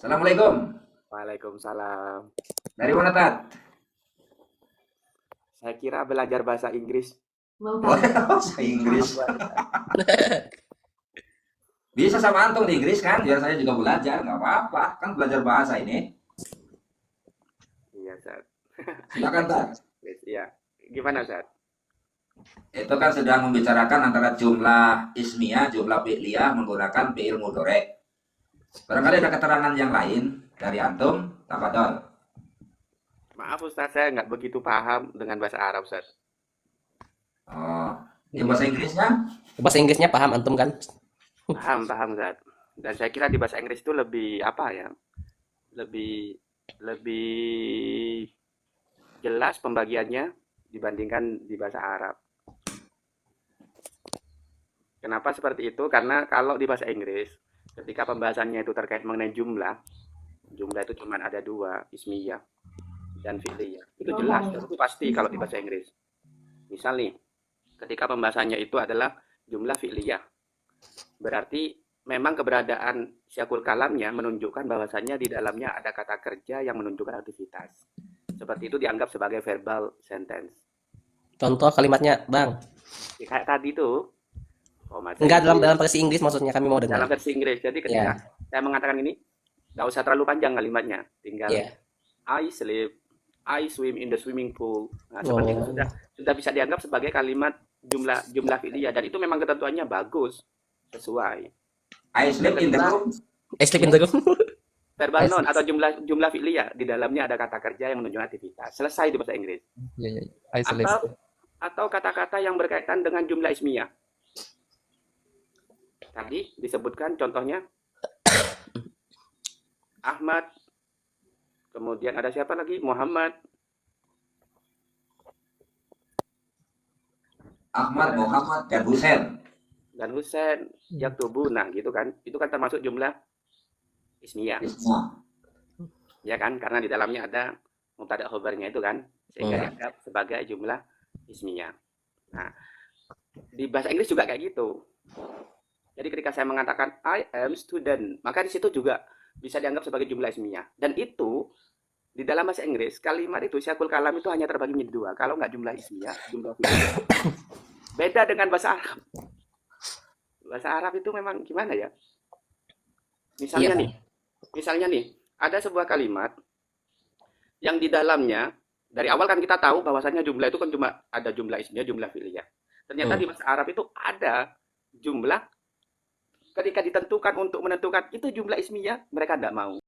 Assalamualaikum. Waalaikumsalam. Dari mana, Tat? Saya kira belajar bahasa Inggris Bahasa Inggris. apa ya? Bisa sama antum di Inggris kan? Biar saya juga belajar, nggak apa-apa. Kan belajar bahasa ini. Iya, Ustaz. Silakan, Tat. Iya. Gimana, Ustaz? Itu kan sedang membicarakan antara jumlah ismiyah, jumlah fi'liyah menggunakan fi'il mudhari. Barangkali ada keterangan yang lain dari antum, tafadhol. Maaf, Ustaz, saya nggak begitu paham dengan bahasa Arab, Ustaz. Oh, di bahasa Inggrisnya? Bahasa Inggrisnya paham antum kan? Paham, paham, Ustaz. Dan saya kira di bahasa Inggris itu lebih apa ya? Lebih lebih jelas pembagiannya dibandingkan di bahasa Arab. Kenapa seperti itu? Karena kalau di bahasa Inggris, ketika pembahasannya itu terkait mengenai jumlah, jumlah itu cuma ada dua, ismiyah dan fi'liyah. Itu jelas, itu pasti kalau di bahasa Inggris. Misal nih, ketika pembahasannya itu adalah jumlah fi'liyah, berarti memang keberadaan syakul kalamnya menunjukkan bahwasannya di dalamnya ada kata kerja yang menunjukkan aktivitas. Seperti itu dianggap sebagai verbal sentence. Contoh kalimatnya, Bang. Ya, kayak tadi tuh, Enggak dalam versi Inggris maksudnya kami mau dalam dengar. versi Inggris. Jadi ketika Ya, saya mengatakan ini, nggak usah terlalu panjang kalimatnya. Tinggal ya. I sleep, I swim in the swimming pool. Nah, seperti itu Oh. sudah bisa dianggap sebagai kalimat jumlah fi'liyah dan itu memang ketentuannya bagus, sesuai. I sleep in the room. Sleep in the room. Verbal noun atau jumlah fi'liyah di dalamnya ada kata kerja yang menunjukkan aktivitas. Selesai di bahasa Inggris. Iya, iya. I sleep. Atau kata-kata yang berkaitan dengan jumlah ismiyah. Tadi disebutkan contohnya Ahmad, kemudian ada siapa lagi? Muhammad, Ahmad, Muhammad, dan Husain. dan Husain, Yaktubu. Nah, gitu kan. Itu kan termasuk jumlah ismiyah, Ismiyah. ya kan? Karena di dalamnya ada mubtada khobarnya itu kan, sehingga dianggap sebagai jumlah ismiyah. Nah, di bahasa Inggris juga kayak gitu. Jadi ketika saya mengatakan I am student, maka di situ juga bisa dianggap sebagai jumlah ismiyah. Dan itu di dalam bahasa Inggris kalimat itu syakul kalam itu hanya terbagi menjadi dua. Kalau nggak jumlah ismiyah, jumlah fi'liyah. Beda dengan bahasa Arab. Bahasa Arab itu memang gimana ya? Iya, Misalnya nih, misalnya nih, ada sebuah kalimat yang di dalamnya dari awal kan kita tahu bahwasanya jumlah itu kan cuma ada jumlah ismiyah, jumlah fi'liyah. Ternyata di bahasa Arab itu ada jumlah ketika ditentukan untuk menentukan itu jumlah ismiyah, mereka tidak mau.